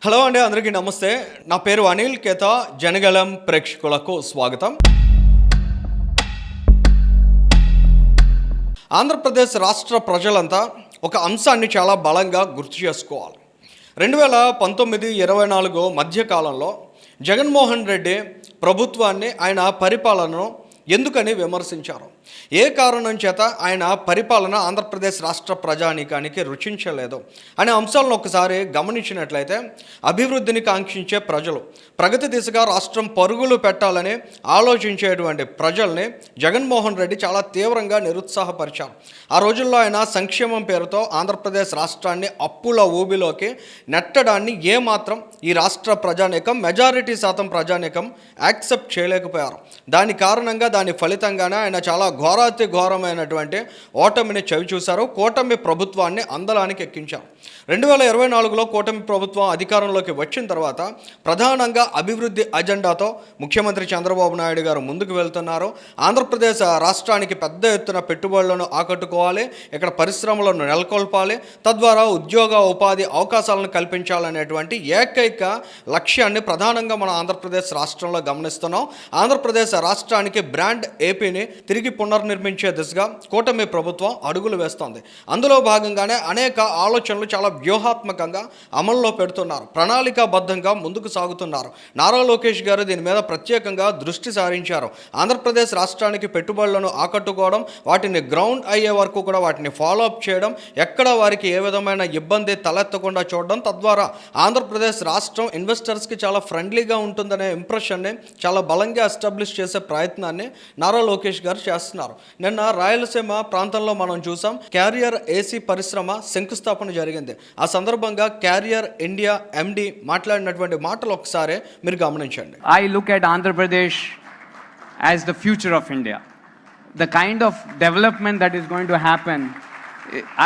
Hello అండి, అందరికీ నమస్తే. నా పేరు అనిల్ కేతా. జనగలం ప్రేక్షకులకు స్వాగతం. ఆంధ్రప్రదేశ్ రాష్ట్ర ప్రజలంతా ఒక అంశాన్ని చాలా బలంగా గుర్తు చేసుకోవాలి. 2019-24 మధ్యకాలంలో జగన్మోహన్ రెడ్డి ప్రభుత్వాన్ని, ఆయన పరిపాలనను ఎందుకని విమర్శించారు? ఏ కారణం చేత ఆయన పరిపాలన ఆంధ్రప్రదేశ్ రాష్ట్ర ప్రజానీకానికి రుచించలేదు అనే అంశాలను ఒకసారి గమనించినట్లయితే, అభివృద్ధిని కాంక్షించే ప్రజలు, ప్రగతి దిశగా రాష్ట్రం పరుగులు పెట్టాలని ఆలోచించేటువంటి ప్రజల్ని జగన్మోహన్ రెడ్డి చాలా తీవ్రంగా నిరుత్సాహపరిచారు. ఆ రోజుల్లో ఆయన సంక్షేమం పేరుతో ఆంధ్రప్రదేశ్ రాష్ట్రాన్ని అప్పుల ఊబిలోకి నెట్టడాన్ని ఏమాత్రం ఈ రాష్ట్ర ప్రజానీకం, మెజారిటీ శాతం ప్రజానీకం యాక్సెప్ట్ చేయలేకపోయారు. దాని కారణంగా, దాని ఫలితంగానే ఆయన చాలా ఘోరాతి ఘోరమైనటువంటి ఓటమిని చవిచూశారు. కూటమి ప్రభుత్వాన్ని అందలానికి ఎక్కించారు. 2024లో కూటమి ప్రభుత్వం అధికారంలోకి వచ్చిన తర్వాత ప్రధానంగా అభివృద్ధి అజెండాతో ముఖ్యమంత్రి చంద్రబాబు నాయుడు గారు ముందుకు వెళ్తున్నారు. ఆంధ్రప్రదేశ్ రాష్ట్రానికి పెద్ద ఎత్తున పెట్టుబడులను ఆకట్టుకోవాలి, ఇక్కడ పరిశ్రమలను నెలకొల్పాలి, తద్వారా ఉద్యోగ ఉపాధి అవకాశాలను కల్పించాలనేటువంటి ఏకైక లక్ష్యాన్ని ప్రధానంగా మన ఆంధ్రప్రదేశ్ రాష్ట్రంలో గమనిస్తున్నాం. ఆంధ్రప్రదేశ్ రాష్ట్రానికి బ్రాండ్ ఏపీని తిరిగి పునర్నిర్మించే దిశగా కూటమి ప్రభుత్వం అడుగులు వేస్తోంది. అందులో భాగంగానే అనేక ఆలోచనలు చాలా వ్యూహాత్మకంగా అమల్లో పెడుతున్నారు, ప్రణాళికాబద్ధంగా ముందుకు సాగుతున్నారు. నారా లోకేష్ గారు దీని మీద ప్రత్యేకంగా దృష్టి సారించారు. ఆంధ్రప్రదేశ్ రాష్ట్రానికి పెట్టుబడులను ఆకట్టుకోవడం, వాటిని గ్రౌండ్ అయ్యే వరకు కూడా వాటిని ఫాలో అప్ చేయడం, ఎక్కడ వారికి ఏ విధమైన ఇబ్బంది తలెత్తకుండా చూడడం, తద్వారా ఆంధ్రప్రదేశ్ రాష్ట్రం ఇన్వెస్టర్స్కి చాలా ఫ్రెండ్లీగా ఉంటుందనే ఇంప్రెషన్ని చాలా బలంగా ఎస్టాబ్లిష్ చేసే ప్రయత్నాన్ని నారా లోకేష్ గారు చేస్తున్నారు. నిన్న రాయలసీమ ప్రాంతంలో మనం చూసాం, క్యారియర్ ఏసీ పరిశ్రమ శంకుస్థాపన జరిగింది. ఆ సందర్భంగా క్యారియర్ ఇండియా ఎండి మాట్లాడినటువంటి మాటలు ఒకసారి మీరు గమనించండి. I look at Andhra Pradesh as the future of India. The kind of development that is going to happen,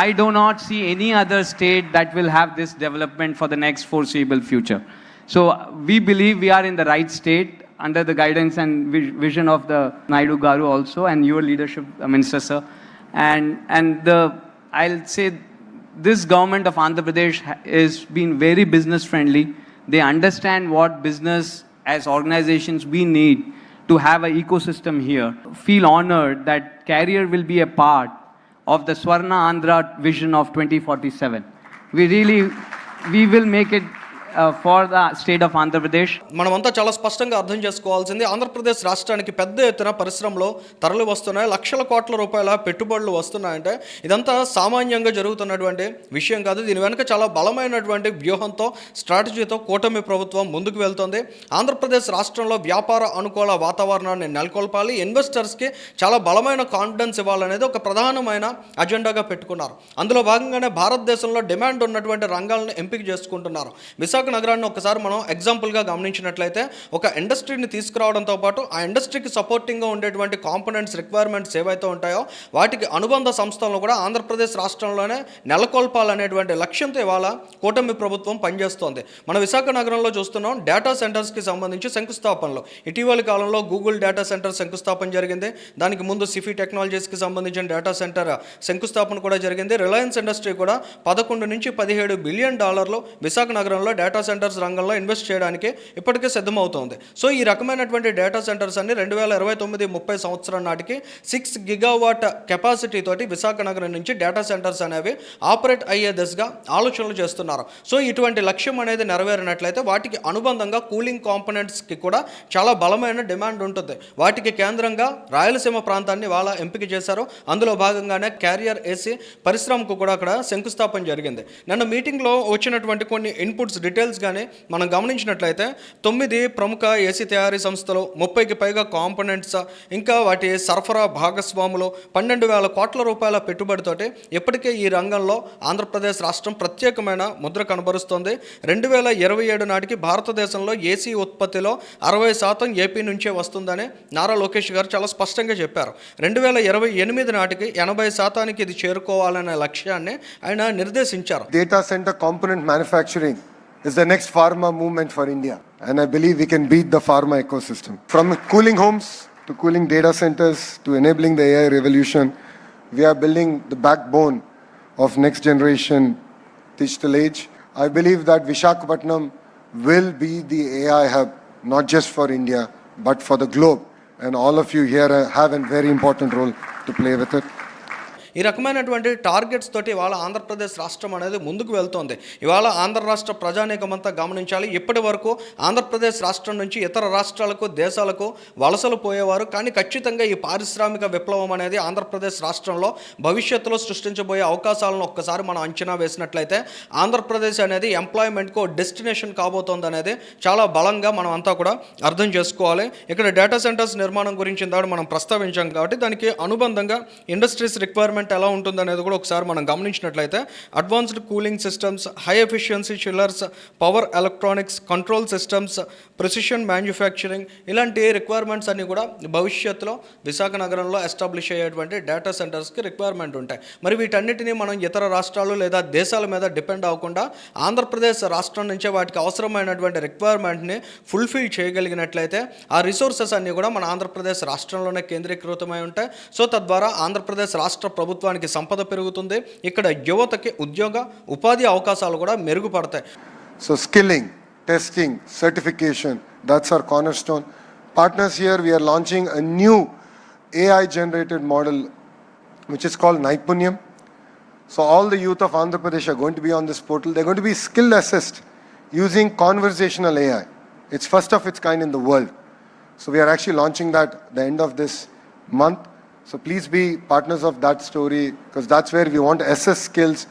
I do not see any other state that will have this development for the next foreseeable future. So we believe we are in the right state under the guidance and vision of the Naidu Garu also, and your leadership, Minister Sir. And I'll say this government of Andhra Pradesh is been very business friendly. They understand what business as organizations we need to have an ecosystem here. Feel honored that Carrier will be a part of the Swarna Andhra vision of 2047. We will make it for the state of Andhra Pradesh. మనమంతా చాలా స్పష్టంగా అర్థం చేసుకోవాల్సింది, ఆంధ్రప్రదేశ్ రాష్ట్రానికి పెద్ద ఎత్తున పరిశ్రమలు తరలి వస్తున్నాయి, లక్షల కోట్ల రూపాయల పెట్టుబడులు వస్తున్నాయంటే ఇదంతా సామాన్యంగా జరుగుతున్నటువంటి విషయం కాదు. దీని వెనుక చాలా బలమైనటువంటి వ్యూహంతో, స్ట్రాటజీతో కూటమి ప్రభుత్వం ముందుకు వెళ్తుంది. ఆంధ్రప్రదేశ్ రాష్ట్రంలో వ్యాపార అనుకూల వాతావరణాన్ని నెలకొల్పాలి, ఇన్వెస్టర్స్కి చాలా బలమైన కాన్ఫిడెన్స్ ఇవ్వాలనేది ఒక ప్రధానమైన అజెండాగా పెట్టుకున్నారు. అందులో భాగంగానే భారతదేశంలో డిమాండ్ ఉన్నటువంటి రంగాలను ఎంపిక చేసుకుంటున్నారు. విశాఖ నగరాన్ని ఒకసారి మనం ఎగ్జాంపుల్గా గమనించినట్లయితే, ఒక ఇండస్ట్రీని తీసుకురావడంతో పాటు ఆ ఇండస్ట్రీకి సపోర్టింగ్గా ఉండేటువంటి కాంపోనెంట్స్, రిక్వైర్మెంట్స్ ఏవైతే ఉంటాయో వాటికి అనుబంధ సంస్థలను కూడా ఆంధ్రప్రదేశ్ రాష్ట్రంలోనే నెలకొల్పాలనేటువంటి లక్ష్యంతో ఇవాళ కూటమి ప్రభుత్వం పనిచేస్తోంది. మన విశాఖ నగరంలో చూస్తున్నాం, డేటా సెంటర్స్కి సంబంధించి శంకుస్థాపనలు. ఇటీవలి కాలంలో గూగుల్ డేటా సెంటర్ శంకుస్థాపన జరిగింది. దానికి ముందు సిఫీ టెక్నాలజీస్కి సంబంధించిన డేటా సెంటర్ శంకుస్థాపన కూడా జరిగింది. రిలయన్స్ ఇండస్ట్రీ కూడా 11 నుంచి 17 బిలియన్ డాలర్లు విశాఖ నగరంలో డేటా సెంటర్స్ రంగంలో ఇన్వెస్ట్ చేయడానికి ఇప్పటికే సిద్ధమవుతోంది. సో ఈ రకమైనటువంటి డేటా సెంటర్స్ అన్ని 2029-30 సంవత్సరం నాటికి 6 గిగావాట్ కెపాసిటీ తోటి విశాఖ నగరం నుంచి డేటా సెంటర్స్ అనేవి ఆపరేట్ అయ్యే దిశగా ఆలోచనలు చేస్తున్నారు. సో ఇటువంటి లక్ష్యం అనేది నెరవేరినట్లయితే వాటికి అనుబంధంగా కూలింగ్ కాంపోనెంట్స్కి కూడా చాలా బలమైన డిమాండ్ ఉంటుంది. వాటికి కేంద్రంగా రాయలసీమ ప్రాంతాన్ని వాళ్ళ ఎంపిక చేశారు. అందులో భాగంగానే క్యారియర్ ఏసీ పరిశ్రమకు కూడా అక్కడ శంకుస్థాపన జరిగింది. నిన్న మీటింగ్లో వచ్చినటువంటి కొన్ని ఇన్పుట్స్, డీటెయిల్స్ కానీ మనం గమనించినట్లయితే 9 ప్రముఖ ఏసీ తయారీ సంస్థలు, 30కి పైగా కాంపోనెంట్స్, ఇంకా వాటి సరఫరా భాగస్వాములు, 12,000 కోట్ల రూపాయల పెట్టుబడితోటి ఇప్పటికే ఈ రంగంలో ఆంధ్రప్రదేశ్ రాష్ట్రం ప్రత్యేకమైన ముద్ర కనబరుస్తోంది. 2027 నాటికి భారతదేశంలో ఏసీ ఉత్పత్తిలో 60% ఏపీ నుంచే వస్తుందని నారా లోకేష్ గారు చాలా స్పష్టంగా చెప్పారు. 2028 నాటికి 80% ఇది చేరుకోవాలనే లక్ష్యాన్ని ఆయన నిర్దేశించారు. Data centre component manufacturing is the next pharma movement for India, and I believe we can beat the pharma ecosystem. From cooling homes to cooling data centers to enabling the AI revolution, we are building the backbone of next generation digital age. I believe that Visakhapatnam will be the AI hub, not just for India, but for the globe. And all of you here have a very important role to play with it. ఈ రకమైనటువంటి targets తోటి ఇవాళ ఆంధ్రప్రదేశ్ రాష్ట్రం అనేది ముందుకు వెళ్తోంది. ఇవాళ ఆంధ్ర రాష్ట్ర ప్రజానీకమంతా గమనించాలి. ఇప్పటి వరకు ఆంధ్రప్రదేశ్ రాష్ట్రం నుంచి ఇతర రాష్ట్రాలకు దేశాలకు వలసలు పోయేవారు. కానీ ఖచ్చితంగా ఈ పారిశ్రామిక విప్లవం అనేది ఆంధ్రప్రదేశ్ రాష్ట్రంలో భవిష్యత్తులో సృష్టించబోయే అవకాశాలను ఒక్కసారి మనం అంచనా వేసినట్లయితే ఆంధ్రప్రదేశ్ అనేది ఎంప్లాయ్మెంట్కు డెస్టినేషన్ కాబోతోంది అనేది చాలా బలంగా మనం అంతా కూడా అర్థం చేసుకోవాలి. ఇక్కడ డేటా సెంటర్స్ నిర్మాణం గురించి ఇందాక మనం ప్రస్తావించాం కాబట్టి దానికి అనుబంధంగా ఇండస్ట్రీస్ రిక్వైర్మెంట్ ఎలా ఉంటుందనేది కూడా ఒకసారి మనం గమనించినట్లయితే advanced cooling systems, high efficiency chillers, power electronics, control systems, precision manufacturing ఇలాంటి రిక్వైర్మెంట్స్ అన్నీ కూడా భవిష్యత్తులో విశాఖ నగరంలో ఎస్టాబ్లిష్ అయ్యేటువంటి డేటా సెంటర్స్కి రిక్వైర్మెంట్ ఉంటాయి. మరి వీటన్నిటినీ మనం ఇతర రాష్ట్రాలు లేదా దేశాల మీద డిపెండ్ అవ్వకుండా ఆంధ్రప్రదేశ్ రాష్ట్రం నుంచే వాటికి అవసరమైనటువంటి రిక్వైర్మెంట్ని ఫుల్ఫిల్ చేయగలిగినట్లయితే ఆ రిసోర్సెస్ అన్నీ కూడా మన ఆంధ్రప్రదేశ్ రాష్ట్రంలోనే కేంద్రీకృతమై ఉంటాయి. సో తద్వారా ఆంధ్రప్రదేశ్ రాష్ట్ర ప్రభుత్వానికి సంపద పెరుగుతుంది. ఇక్కడ యువతకి ఉద్యోగ ఉపాధి అవకాశాలు కూడా మెరుగుపడతాయి. So skilling, testing, certification, that's our cornerstone. Partners here, we are launching a new AI generated model which is called Naipunyam. So all the youth of Andhra Pradesh are going to be on this portal. They're going to be skill assessed using conversational AI. It's first of its kind in the world. So we are actually launching that at the end of this month. So please be partners of that story because that's where we want to assess skills.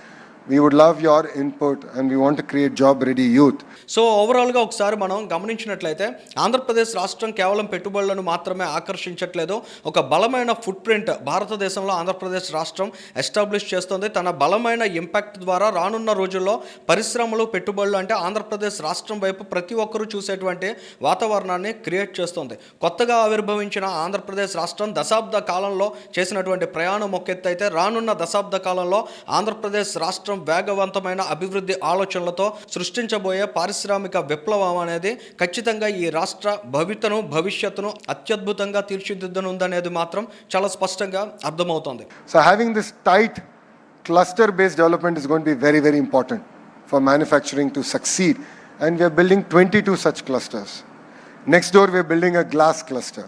We would love your input and we want to create job-ready youth. So ఓవరాల్గా ఒకసారి మనం గమనించినట్లయితే ఆంధ్రప్రదేశ్ రాష్ట్రం కేవలం పెట్టుబడులను మాత్రమే ఆకర్షించట్లేదు, ఒక బలమైన ఫుట్ ప్రింట్ భారతదేశంలో ఆంధ్రప్రదేశ్ రాష్ట్రం ఎస్టాబ్లిష్ చేస్తుంది. తన బలమైన ఇంపాక్ట్ ద్వారా రానున్న రోజుల్లో పరిశ్రమలు, పెట్టుబడులు అంటే ఆంధ్రప్రదేశ్ రాష్ట్రం వైపు ప్రతి ఒక్కరూ చూసేటువంటి వాతావరణాన్ని క్రియేట్ చేస్తుంది. కొత్తగా ఆవిర్భవించిన ఆంధ్రప్రదేశ్ రాష్ట్రం దశాబ్ద కాలంలో చేసినటువంటి ప్రయాణం ఒక ఎత్తు అయితే రానున్న దశాబ్ద కాలంలో ఆంధ్రప్రదేశ్ రాష్ట్రం వేగవంతమైన అభివృద్ధి ఆలోచనలతో సృష్టించబోయే పారిశ్రామిక విప్లవం అనేది ఖచ్చితంగా ఈ రాష్ట్ర భవిష్యత్తును అత్యద్భుతంగా తీర్చిదిద్దనుందనేది మాత్రం చాలా స్పష్టంగా అర్థమవుతోంది. So having this tight cluster-based development is going to be very, very important for manufacturing to succeed. And we are building 22 such clusters. Next door, we are building a glass cluster.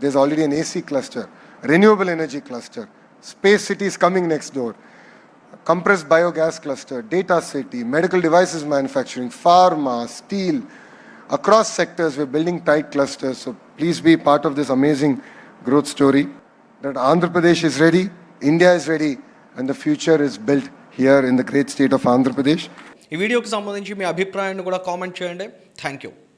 There's already an AC cluster, renewable energy cluster, space city is coming next door. Compressed biogas cluster, data city, medical devices manufacturing, pharma, steel. Across sectors, we're building tight clusters. So please be part of this amazing growth story that Andhra Pradesh is ready, India is ready, and the future is built here in the great state of Andhra Pradesh. ఈ వీడియోకి సంబంధించి మీ అభిప్రాయాన్ని కూడా comment చేయండి. Thank you.